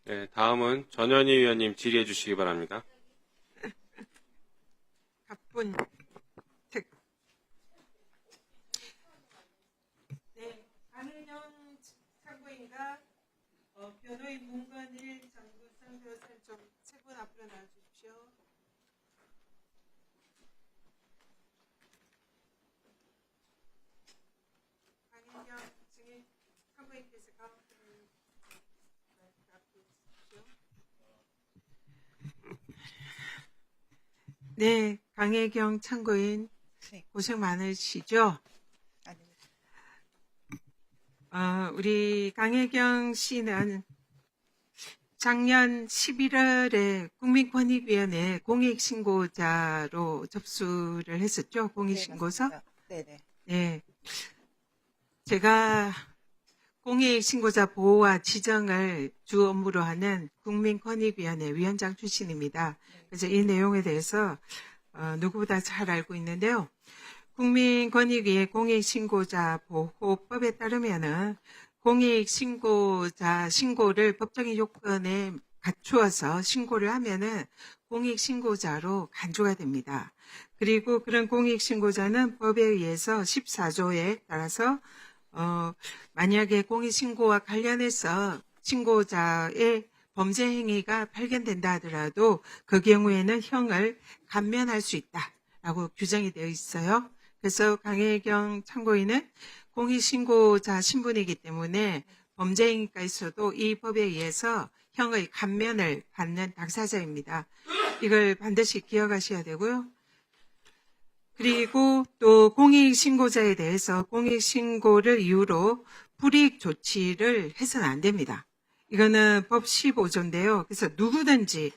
네, 다음은 전현희 의원님 질의해 주시기 바랍니다. 가쁜 특. 네, 강은영 참고인과 변호인 문건일 장구성 변호사님 좀 세 분 앞으로 나와주십시오. 강은영 증인 참고인께서 가운데 앞에 주십시오. 네, 강혜경 참고인 네. 고생 많으시죠? 아닙니다. 우리 강혜경 씨는 작년 11월에 국민권익위원회 공익신고자로 접수를 했었죠? 공익신고서? 네네. 네. 제가 공익신고자 보호와 지정을 주 업무로 하는 국민권익위원회 위원장 출신입니다. 그래서 이 내용에 대해서 누구보다 잘 알고 있는데요. 국민권익위의 공익신고자 보호법에 따르면은 공익신고자 신고를 법적인 요건에 갖추어서 신고를 하면은 공익신고자로 간주가 됩니다. 그리고 그런 공익신고자는 법에 의해서 14조에 따라서 만약에 공익신고와 관련해서 신고자의 범죄 행위가 발견된다 하더라도 그 경우에는 형을 감면할 수 있다라고 규정이 되어 있어요. 그래서 강혜경 참고인은 공익신고자 신분이기 때문에 범죄 행위가 있어도 이 법에 의해서 형의 감면을 받는 당사자입니다. 이걸 반드시 기억하셔야 되고요. 그리고 또 공익신고자에 대해서 공익신고를 이유로 불이익 조치를 해서는 안 됩니다. 이거는 법 15조인데요. 그래서 누구든지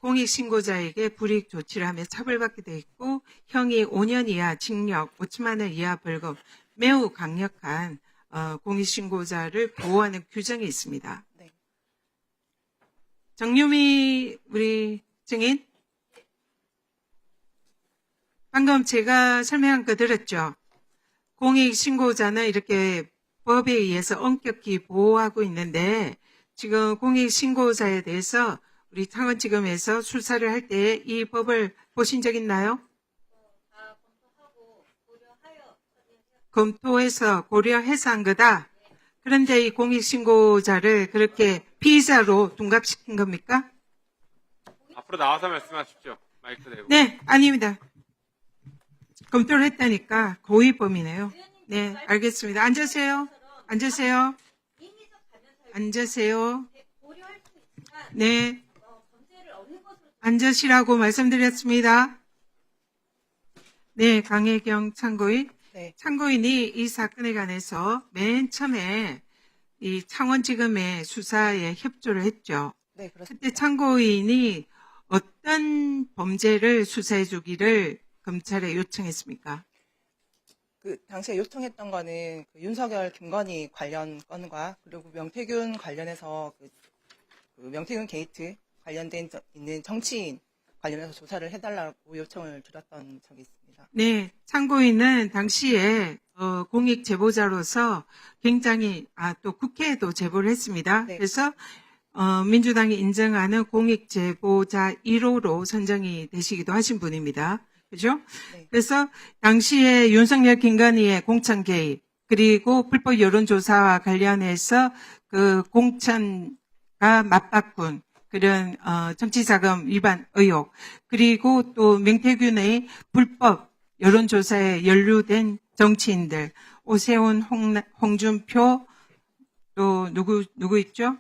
공익신고자에게 불이익 조치를 하면 처벌받게 돼 있고 형이 5년 이하 징역, 5천만 원 이하 벌금, 매우 강력한 공익신고자를 보호하는 규정이 있습니다. 네. 정유미 우리 증인, 방금 제가 설명한 거 들었죠? 공익신고자는 이렇게 법에 의해서 엄격히 보호하고 있는데 지금 공익신고자에 대해서 우리 창원지검에서 수사를 할 때 이 법을 보신 적 있나요? 검토해서 고려해서 한 거다. 그런데 이 공익신고자를 그렇게 피의자로 둔갑시킨 겁니까? 앞으로 나와서 말씀하십시오. 마이크 대고. 네, 아닙니다. 검토를 했다니까 고의범이네요. 네, 알겠습니다. 앉으세요. 앉으세요. 앉으세요. 네. 앉으시라고 말씀드렸습니다. 네, 강혜경 참고인. 네. 참고인이 이 사건에 관해서 맨 처음에 이 창원지검의 수사에 협조를 했죠. 네, 그렇습니다. 그때 참고인이 어떤 범죄를 수사해 주기를 검찰에 요청했습니까? 그 당시에 요청했던 거는 그 윤석열, 김건희 관련 건과 그리고 명태균 관련해서 그 명태균 게이트 관련된 있는 정치인 관련해서 조사를 해달라고 요청을 드렸던 적이 있습니다. 네, 참고인은 당시에 공익 제보자로서 굉장히 또 국회에도 제보를 했습니다. 네. 그래서 민주당이 인정하는 공익 제보자 1호로 선정이 되시기도 하신 분입니다. 그죠? 네. 그래서 당시에 윤석열, 김건희의 공천 개입 그리고 불법 여론조사와 관련해서 그 공천가 맞바꾼 그런 정치자금 위반 의혹 그리고 또 명태균의 불법 여론조사에 연루된 정치인들 오세훈, 홍준표 또 누구 있죠?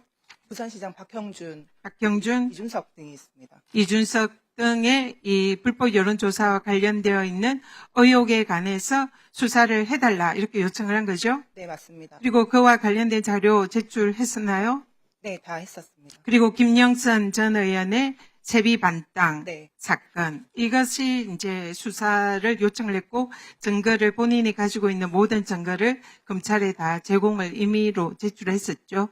부산시장 박형준, 박형준, 이준석 등이 있습니다. 이준석 등의 이 불법 여론조사와 관련되어 있는 의혹에 관해서 수사를 해달라 이렇게 요청을 한 거죠. 네, 맞습니다. 그리고 그와 관련된 자료 제출했었나요? 네, 다 했었습니다. 그리고 김영선 전 의원의 세비 반땅 네. 사건 이것이 이제 수사를 요청을 했고 증거를 본인이 가지고 있는 모든 증거를 검찰에 다 제공을 임의로 제출했었죠.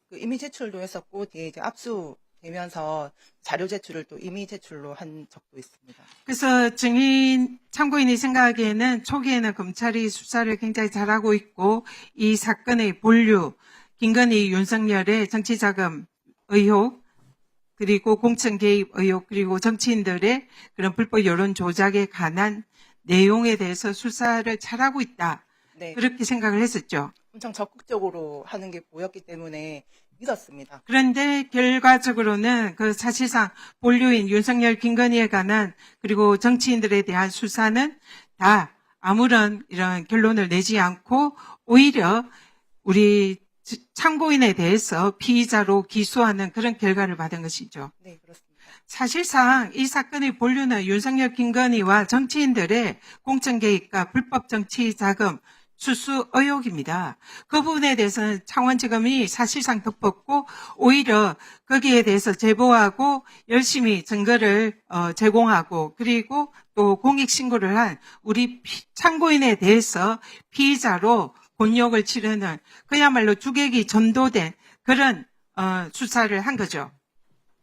그 임의 제출도 했었고 뒤에 이제 압수되면서 자료 제출을 또 임의 제출로 한 적도 있습니다. 그래서 참고인이 생각하기에는 초기에는 검찰이 수사를 굉장히 잘하고 있고 이 사건의 본류 김건희, 윤석열의 정치자금 의혹, 그리고 공천 개입 의혹, 그리고 정치인들의 그런 불법 여론 조작에 관한 내용에 대해서 수사를 잘하고 있다. 네, 그렇게 생각을 했었죠. 엄청 적극적으로 하는 게 보였기 때문에 믿었습니다. 그런데 결과적으로는 그 사실상 본류인 윤석열, 김건희에 관한 그리고 정치인들에 대한 수사는 다 아무런 이런 결론을 내지 않고 오히려 우리 참고인에 대해서 피의자로 기소하는 그런 결과를 받은 것이죠. 네, 그렇습니다. 사실상 이 사건의 본류는 윤석열, 김건희와 정치인들의 공천 개입과 불법 정치 자금 수수 의혹입니다. 그 부분에 대해서는 창원지검이 사실상 덮었고 오히려 거기에 대해서 제보하고 열심히 증거를 제공하고 그리고 또 공익신고를 한 우리 참고인에 대해서 피의자로 곤욕을 치르는 그야말로 주객이 전도된 그런 수사를 한 거죠.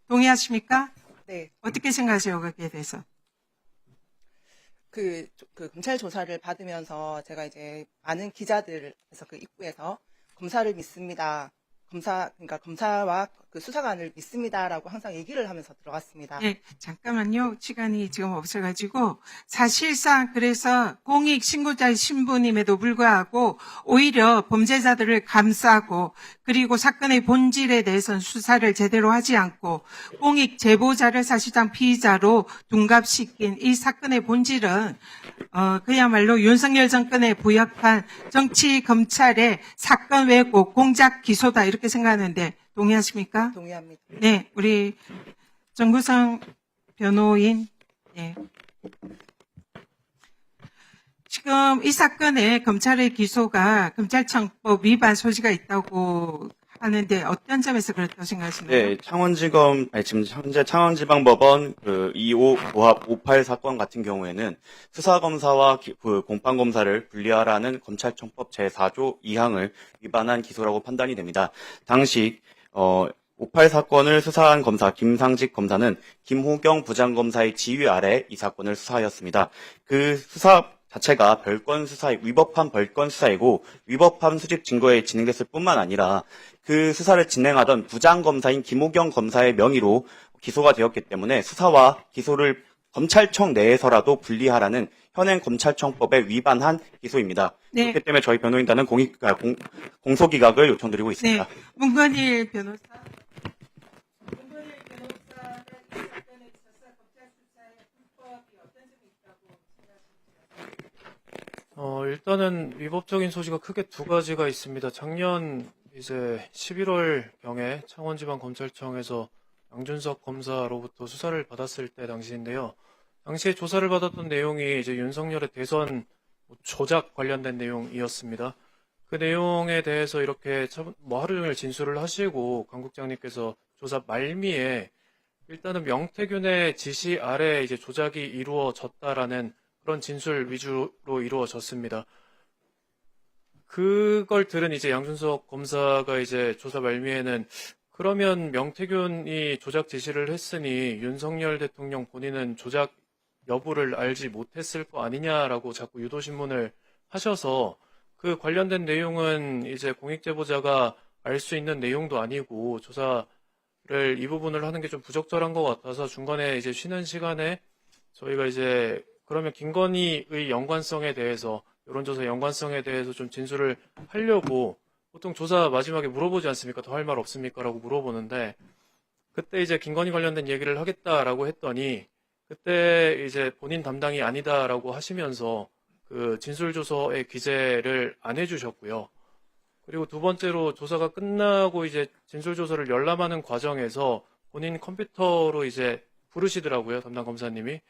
동의하십니까? 네, 어떻게 생각하세요? 거기에 대해서? 그 검찰 조사를 받으면서 제가 이제 많은 기자들에서 그 입구에서 검사를 믿습니다. 그러니까 검사와 그 수사관을 믿습니다라고 항상 얘기를 하면서 들어갔습니다. 네, 잠깐만요. 시간이 지금 없어가지고 사실상 그래서 공익신고자의 신분임에도 불구하고 오히려 범죄자들을 감싸고 그리고 사건의 본질에 대해서는 수사를 제대로 하지 않고 공익 제보자를 사실상 피의자로 둔갑시킨 이 사건의 본질은 그야말로 윤석열 정권에 부역한 정치 검찰의 사건 왜곡 공작 기소다 이렇게 생각하는데 동의하십니까? 동의합니다. 네, 우리 정구성 변호인. 네. 지금 이 사건에 검찰의 기소가 검찰청법 위반 소지가 있다고 하는데 어떤 점에서 그렇다고 생각하시나요? 네, 지금 현재 창원지방법원 그 25 고합 58 사건 같은 경우에는 수사검사와 그 공판검사를 분리하라는 검찰청법 제4조 2항을 위반한 기소라고 판단이 됩니다. 당시 58 사건을 수사한 검사 김상직 검사는 김호경 부장검사의 지휘 아래 이 사건을 수사하였습니다. 그 수사 자체가 위법한 별건 수사이고 위법한 수집 증거에 진행됐을 뿐만 아니라 그 수사를 진행하던 부장검사인 김호경 검사의 명의로 기소가 되었기 때문에 수사와 기소를 검찰청 내에서라도 분리하라는 현행 검찰청법에 위반한 기소입니다. 네. 그렇기 때문에 저희 변호인단은 공소기각을 요청드리고 있습니다. 네, 문건일 변호사. 문건일 변호사는 이 사건에 있어서 검찰 수사의 불법이 어떤 점이 있다고 생각하십니까? 일단은 위법적인 소지가 크게 두 가지가 있습니다. 작년 이제 11월 경에 창원지방검찰청에서 양준석 검사로부터 수사를 받았을 때 당시인데요. 당시에 조사를 받았던 내용이 이제 윤석열의 대선 조작 관련된 내용이었습니다. 그 내용에 대해서 이렇게 하루 종일 진술을 하시고 강 국장님께서 조사 말미에 일단은 명태균의 지시 아래 이제 조작이 이루어졌다라는 그런 진술 위주로 이루어졌습니다. 그걸 들은 이제 양준석 검사가 이제 조사 말미에는 그러면 명태균이 조작 지시를 했으니 윤석열 대통령 본인은 조작 여부를 알지 못했을 거 아니냐라고 자꾸 유도신문을 하셔서 그 관련된 내용은 이제 공익제보자가 알 수 있는 내용도 아니고 조사를 이 부분을 하는 게 좀 부적절한 것 같아서 중간에 이제 쉬는 시간에 저희가 이제 그러면 김건희의 연관성에 대해서 여론조사 연관성에 대해서 좀 진술을 하려고 보통 조사 마지막에 물어보지 않습니까? 더 할 말 없습니까? 라고 물어보는데 그때 이제 김건희 관련된 얘기를 하겠다라고 했더니 그때 이제 본인 담당이 아니다라고 하시면서 그 진술조서의 기재를 안 해주셨고요. 그리고 두 번째로 조사가 끝나고 이제 진술조서를 열람하는 과정에서 본인 컴퓨터로 이제 부르시더라고요. 담당 검사님이.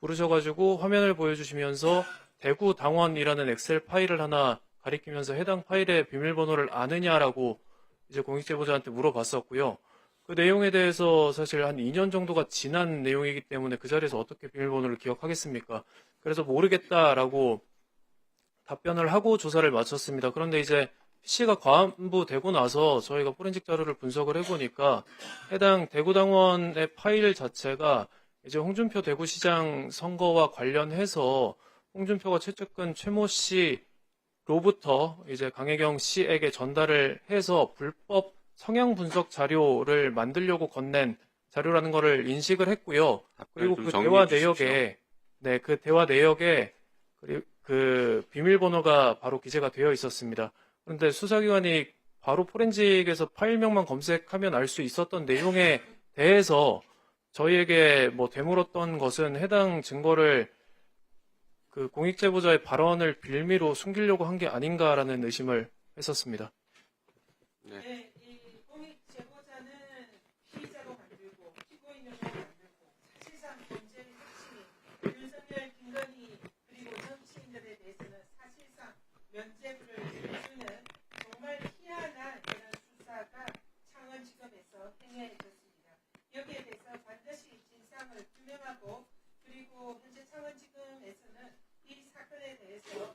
부르셔가지고 화면을 보여주시면서 대구 당원이라는 엑셀 파일을 하나 가리키면서 해당 파일의 비밀번호를 아느냐라고 이제 공익제보자한테 물어봤었고요. 그 내용에 대해서 사실 한 2년 정도가 지난 내용이기 때문에 그 자리에서 어떻게 비밀번호를 기억하겠습니까? 그래서 모르겠다라고 답변을 하고 조사를 마쳤습니다. 그런데 이제 PC가 과반부되고 나서 저희가 포렌식 자료를 분석을 해보니까 해당 대구당원의 파일 자체가 이제 홍준표 대구시장 선거와 관련해서 홍준표가 최측근 최모 씨로부터 이제 강혜경 씨에게 전달을 해서 불법 성향 분석 자료를 만들려고 건넨 자료라는 거를 인식을 했고요. 그리고 좀 그 정리해 대화 주십시오. 내역에, 네, 그 대화 내역에 그 비밀번호가 바로 기재가 되어 있었습니다. 그런데 수사기관이 바로 포렌직에서 파일명만 검색하면 알 수 있었던 내용에 대해서 저희에게 뭐 되물었던 것은 해당 증거를 그 공익제보자의 발언을 빌미로 숨기려고 한 게 아닌가라는 의심을 했었습니다. 네. 네, 이 공익 제보자는 피의자로 만들고 피고인으로 만들고 사실상 범죄의 핵심인 윤석열, 김건희 그리고 정치인들에 대해서는 사실상 면죄부를 주는 정말 희한한 그런 수사가 창원지검에서 행해졌습니다. 여기에 대해서 반드시 진상을 규명하고 그리고 현재 창원지검에서는 이 사건에 대해서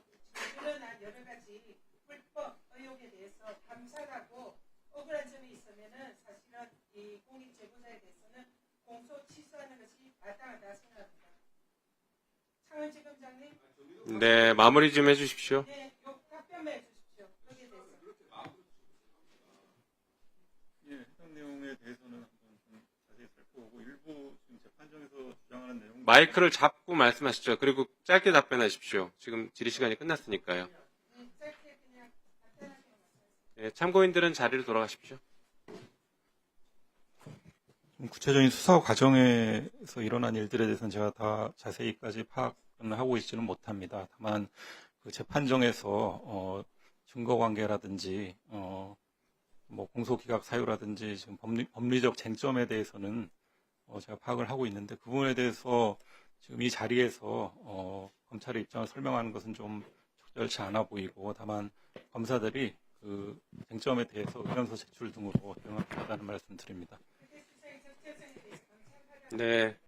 드러난 여러 가지 불법 의혹에 대해서 감찰하고 억울한 점이 있으면은 사실은 이 공익 제보자에 대해서는 공소 취소하는 것이 마땅하다 생각합니다. 창원지검장님, 네, 마무리 좀 해주십시오. 네, 요 답변만 해주십시오. 여기에 대해서. 예, 해당 내용에 대해서는 한번 좀 자세히 살펴보고 일부 지금 재판정에서 주장하는 내용 마이크를 잡고 말씀하시죠. 그리고 짧게 답변하십시오. 지금 질의 시간이 끝났으니까요. 네, 짧게 그냥 간단하게 말씀하세요. 네, 참고인들은 자리로 돌아가십시오. 좀 구체적인 수사 과정에서 일어난 일들에 대해서는 제가 다 자세히까지 파악은 하고 있지는 못합니다. 다만 그 재판정에서 증거 관계라든지 뭐 공소기각 사유라든지 지금 법리적 쟁점에 대해서는 제가 파악을 하고 있는데 그 부분에 대해서 지금 이 자리에서 검찰의 입장을 설명하는 것은 좀 적절치 않아 보이고 다만 검사들이 그 쟁점에 대해서 의견서 제출 등으로 대응하겠다는 말씀 드립니다. 네,